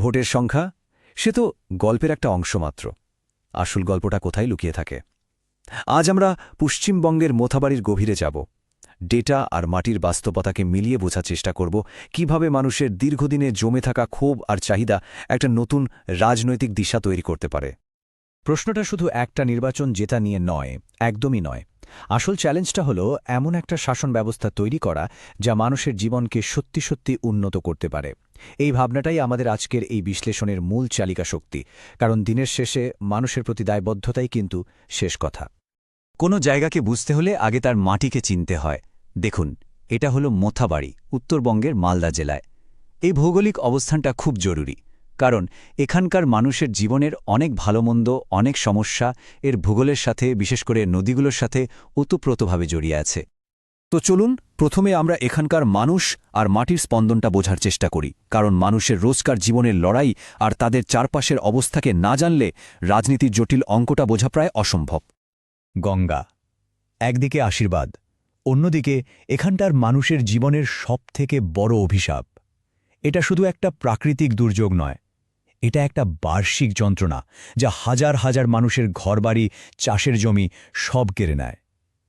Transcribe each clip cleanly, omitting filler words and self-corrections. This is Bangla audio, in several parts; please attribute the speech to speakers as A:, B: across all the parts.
A: ভোটের সংখ্যা সে তো গল্পের একটা অংশ মাত্র। আসল গল্পটা কোথায় লুকিয়ে থাকে? আজ আমরা পশ্চিমবঙ্গের মোথাবাড়ির গভীরে যাব। ডেটা আর মাটির বাস্তবতাকে মিলিয়ে বোঝার চেষ্টা করব কিভাবে মানুষের দীর্ঘদিনে জমে থাকা ক্ষোভ আর চাহিদা একটা নতুন রাজনৈতিক দিশা তৈরি করতে পারে।
B: প্রশ্নটা শুধু একটা নির্বাচন জেতা নিয়ে নয়, একদমই নয়। আসল চ্যালেঞ্জটা হলো এমন একটা শাসন ব্যবস্থা তৈরি করা যা মানুষের জীবনকে সত্যি সত্যি উন্নত করতে পারে। এই ভাবনাটাই আমাদের আজকের এই বিশ্লেষণের মূল চালিকা শক্তি, কারণ দিনের শেষে মানুষের প্রতি দায়বদ্ধতাই কিন্তু শেষ কথা।
C: কোনো জায়গাকে বুঝতে হলে আগে তার মাটিকে চিনতে হয়। দেখুন, এটা হলো মোথাবাড়ি, উত্তরবঙ্গের মালদা জেলায়। এই ভৌগোলিক অবস্থানটা খুব জরুরি, কারণ এখানকার মানুষের জীবনের অনেক ভালোমন্দ, অনেক সমস্যা এর ভূগোলের সাথে, বিশেষ করে নদীগুলোর সাথে ওতপ্রোতভাবে জড়িয়ে আছে।
A: তো চলুন প্রথমে আমরা এখানকার মানুষ আর মাটির স্পন্দনটা বোঝার চেষ্টা করি, কারণ মানুষের রোজকার জীবনের লড়াই আর তাদের চারপাশের অবস্থাকে না জানলে রাজনীতির জটিল অঙ্কটা বোঝা প্রায় অসম্ভব।
B: গঙ্গা একদিকে আশীর্বাদ, অন্যদিকে এখানটার মানুষের জীবনের সবথেকে বড় অভিশাপ। এটা শুধু একটা প্রাকৃতিক দুর্যোগ নয়, এটা একটা বার্ষিক যন্ত্রণা যা হাজার হাজার মানুষের ঘরবাড়ি, চাষের জমি সব কেড়ে নেয়।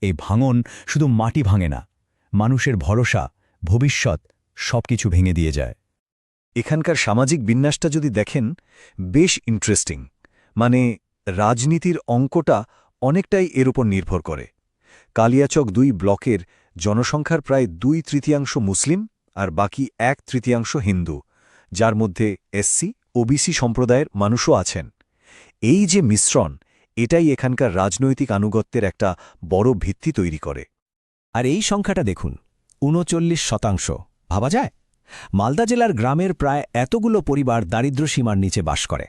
B: এই ভাঙন শুধু মাটি ভাঙে না, মানুষের ভরসা, ভবিষ্যৎ সবকিছু ভেঙে দিয়ে যায়।
A: এখানকার সামাজিক বিন্যাসটা যদি দেখেন, বেশ ইন্টারেস্টিং। মানে রাজনীতির অঙ্কটা অনেকটাই এর উপর নির্ভর করে। কালিয়াচক ২ ব্লকের জনসংখ্যার প্রায় ২/৩ মুসলিম আর বাকি ১/৩ হিন্দু, যার মধ্যে এসসি, ওবিসি সম্প্রদায়ের মানুষও আছেন। এই যে মিশ্রণ, এটাই এখানকার রাজনৈতিক আনুগত্যের একটা বড় ভিত্তি তৈরি করে।
B: আর এই সংখ্যাটা দেখুন, ৩৯%। ভাবা যায়? মালদা জেলার গ্রামের প্রায় এতগুলো পরিবার দারিদ্র্য সীমার নিচে বাস করে।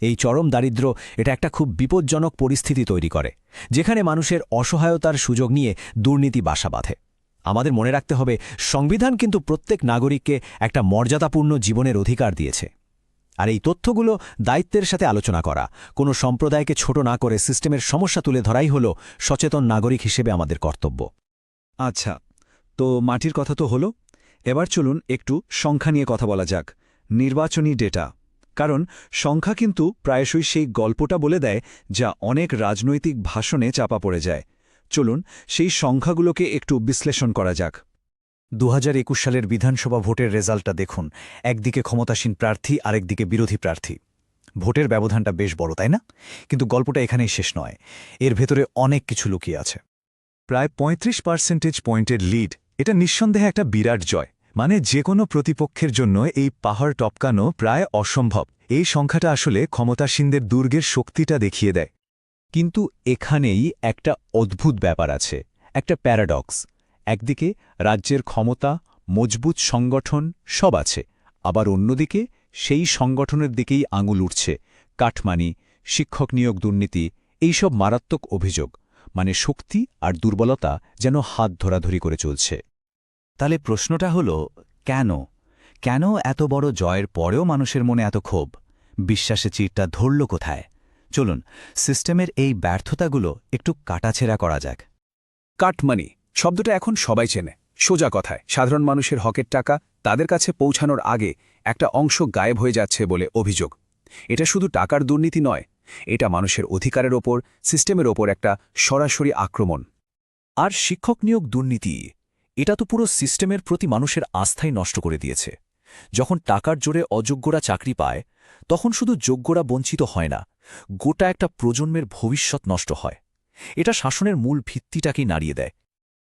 B: এই চরম দারিদ্র্য এটা একটা খুব বিপজ্জনক পরিস্থিতি তৈরি করে, যেখানে মানুষের অসহায়তার সুযোগ নিয়ে দুর্নীতি বাসা বাঁধে। আমাদের মনে রাখতে হবে, সংবিধান কিন্তু প্রত্যেক নাগরিককে একটা মর্যাদাপূর্ণ জীবনের অধিকার দিয়েছে। আর এই তথ্যগুলো দায়িত্বের সাথে আলোচনা করা, কোনো সম্প্রদায়কে ছোট না করে সিস্টেমের সমস্যা তুলে ধরাই হল সচেতন নাগরিক হিসেবে আমাদের কর্তব্য।
A: আচ্ছা, তো মাটির কথা তো হলো, এবার চলুন একটু সংখ্যা নিয়ে কথা বলা যাক। নির্বাচনী ডেটা, কারণ সংখ্যা কিন্তু প্রায়শই সেই গল্পটা বলে দেয় যা অনেক রাজনৈতিক ভাষণে চাপা পড়ে যায়। চলুন সেই সংখ্যাগুলোকে একটু বিশ্লেষণ করা যাক।
B: ২০২১ সালের বিধানসভা ভোটের রেজাল্টটা দেখুন। একদিকে ক্ষমতাসীন প্রার্থী, আরেকদিকে বিরোধী প্রার্থী। ভোটের ব্যবধানটা বেশ বড়, তাই না? কিন্তু গল্পটা এখানেই শেষ নয়, এর ভেতরে অনেক কিছু লুকিয়ে আছে।
A: প্রায় ৩৫% পয়েন্টের লিড, এটা নিঃসন্দেহে একটা বিরাট জয়। মানে যে কোনো প্রতিপক্ষের জন্য এই পাহাড় টপকানো প্রায় অসম্ভব। এই সংখ্যাটা আসলে ক্ষমতাসীনদের দুর্গের শক্তিটা দেখিয়ে দেয়।
B: কিন্তু এখানেই একটা অদ্ভুত ব্যাপার আছে, একটা প্যারাডক্স। একদিকে রাজ্যের ক্ষমতা, মজবুত সংগঠন সব আছে, আবার অন্যদিকে সেই সংগঠনের দিকেই আঙুল উঠছে কাটমানি, শিক্ষক নিয়োগ দুর্নীতি, এইসব মারাত্মক অভিযোগ। মানে শক্তি আর দুর্বলতা যেন হাত ধরাধরি করে চলছে।
C: তাহলে প্রশ্নটা হলো, কেন এত বড় জয়ের পরেও মানুষের মনে এত ক্ষোভ? বিশ্বাসে চিরটা ধরল কোথায়? চলুন সিস্টেমের এই ব্যর্থতাগুলো একটু কাটাছেঁড়া করা যাক।
D: কাটমানি শব্দটা এখন সবাই চেনে। সোজা কথায় সাধারণ মানুষের হকের টাকা তাদের কাছে পৌঁছানোর আগে একটা অংশ গায়েব হয়ে যাচ্ছে বলে অভিযোগ। এটা শুধু টাকার দুর্নীতি নয়, এটা মানুষের অধিকারের ওপর, সিস্টেমের ওপর একটা সরাসরি আক্রমণ।
B: আর শিক্ষক নিয়োগ দুর্নীতি, এটা তো পুরো সিস্টেমের প্রতি মানুষের আস্থাই নষ্ট করে দিয়েছে। যখন টাকার জোরে অযোগ্যরা চাকরি পায়, তখন শুধু যোগ্যরা বঞ্চিত হয় না, গোটা একটা প্রজন্মের ভবিষ্যৎ নষ্ট হয়। এটা শাসনের মূল ভিত্তিটাকেই নাড়িয়ে দেয়।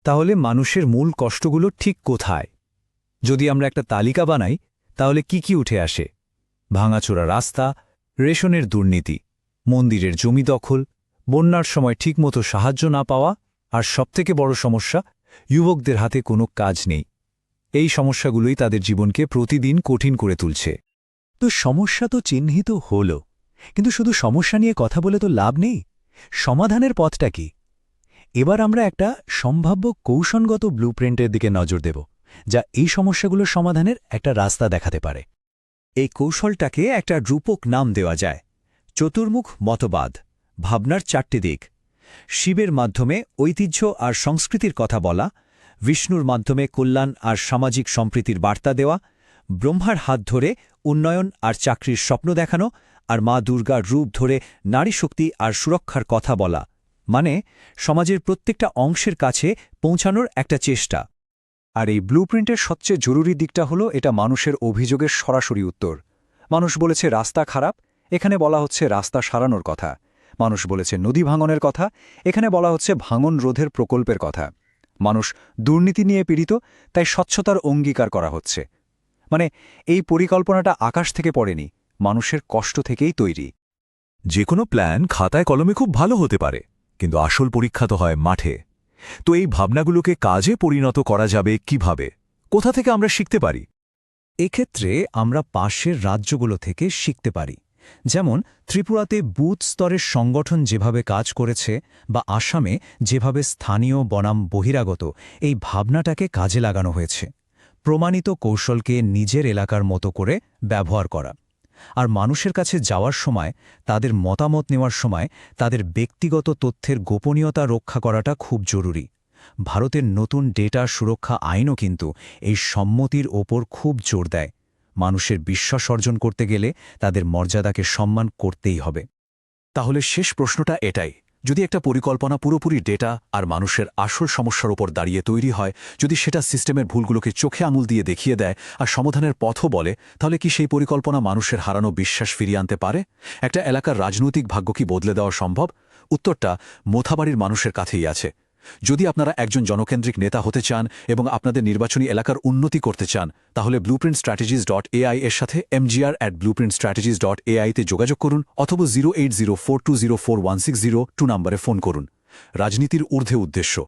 B: তাহলে মানুষের মূল কষ্টগুলো ঠিক কোথায়? যদি আমরা একটা তালিকা বানাই, তাহলে কি উঠে আসে? ভাঙাচোরা রাস্তা, রেশনের দুর্নীতি, মন্দিরের জমি দখল, বন্যার সময় ঠিকমতো সাহায্য না পাওয়া, আর সবথেকে বড় সমস্যা, যুবকদের হাতে কোনো কাজ নেই। এই সমস্যাগুলোই তাদের জীবনকে প্রতিদিন কঠিন করে তুলছে। তো সমস্যা তো চিহ্নিত হল, কিন্তু শুধু সমস্যা নিয়ে কথা বলে তো লাভ নেই। সমাধানের পথটা কি? এবার আমরা একটা সম্ভাব্য কৌশলগত ব্লুপ্রিন্টের দিকে নজর দেব, যা এই সমস্যাগুলোর সমাধানের একটা রাস্তা দেখাতে পারে। এই কৌশলটাকে একটা রূপক নাম দেওয়া যায়, চতুর্মুখ মতবাদ। ভাবনার 4টি দিক: শিবের মাধ্যমে ঐতিহ্য আর সংস্কৃতির কথা বলা, বিষ্ণুর মাধ্যমে কল্যাণ আর সামাজিক সম্প্রীতির বার্তা দেওয়া, ব্রহ্মার হাত ধরে উন্নয়ন আর চাকরির স্বপ্ন দেখানো, আর মা দুর্গার রূপ ধরে নারী শক্তি আর সুরক্ষার কথা বলা, মানে সমাজের প্রত্যেকটা অংশের কাছে পৌঁছানোর একটা চেষ্টা।
A: আর এই ব্লুপ্রিন্টের সবচেয়ে জরুরি দিকটা হলো এটা মানুষের অভিযোগের সরাসরি উত্তর। মানুষ বলেছে রাস্তা খারাপ, এখানে বলা হচ্ছে রাস্তা সারানোর কথা। মানুষ বলেছে নদী ভাঙনের কথা, এখানে বলা হচ্ছে ভাঙন রোধের প্রকল্পের কথা। মানুষ দুর্নীতি নিয়ে পীড়িত, তাই স্বচ্ছতার অঙ্গীকার করা হচ্ছে। মানে এই পরিকল্পনাটা আকাশ থেকে পড়েনি, মানুষের কষ্ট থেকেই তৈরি।
E: যে কোনো প্ল্যান খাতায় কলমে খুব ভালো হতে পারে, কিন্তু আসল পরীক্ষা তো হয় মাঠে। তো এই ভাবনাগুলোকে কাজে পরিণত করা যাবে কিভাবে? কোথা থেকে আমরা শিখতে পারি?
B: এক্ষেত্রে আমরা পাশের রাজ্যগুলো থেকে শিখতে পারি। যেমন ত্রিপুরাতে বুথ স্তরের সংগঠন যেভাবে কাজ করেছে, বা আসামে যেভাবে স্থানীয় বনাম বহিরাগত এই ভাবনাটাকে কাজে লাগানো হয়েছে। প্রমাণিত কৌশলকে নিজের এলাকার মতো করে ব্যবহার করা। আর মানুষের কাছে যাওয়ার সময়, তাদের মতামত নেওয়ার সময় তাদের ব্যক্তিগত তথ্যের গোপনীয়তা রক্ষা করাটা খুব জরুরি। ভারতের নতুন ডেটা সুরক্ষা আইনও কিন্তু এই সম্মতির ওপর খুব জোর দেয়। মানুষের বিশ্বাস অর্জন করতে গেলে তাদের মর্যাদাকে সম্মান করতেই হবে।
E: তাহলে শেষ প্রশ্নটা এটাই, যদি একটা পরিকল্পনা পুরোপুরি ডেটা আর মানুষের আসল সমস্যার উপর দাঁড়িয়ে তৈরি হয়, যদি সেটা সিস্টেমের ভুলগুলোকে চোখে আঙুল দিয়ে দেখিয়ে দেয় আর সমাধানের পথও বলে, তাহলে কি সেই পরিকল্পনা মানুষের হারানো বিশ্বাস ফিরিয়ে আনতে পারে? একটা এলাকার রাজনৈতিক ভাগ্য কি বদলে দেওয়া সম্ভব? উত্তরটা মোথাবাড়ির মানুষের কাছেই আছে। যদি আপনারা একজন জনকেন্দ্রিক নেতা হতে চান এবং আপনাদের নির্বাচনী এলাকার উন্নতি করতে চান, তাহলে blueprintstrategies.ai এর সাথে mgr@blueprintstrategies.ai তে যোগাযোগ করুন, অথবা 08042041602 নম্বরে ফোন করুন। রাজনীতির ঊর্ধ্বে উদ্দেশ্য,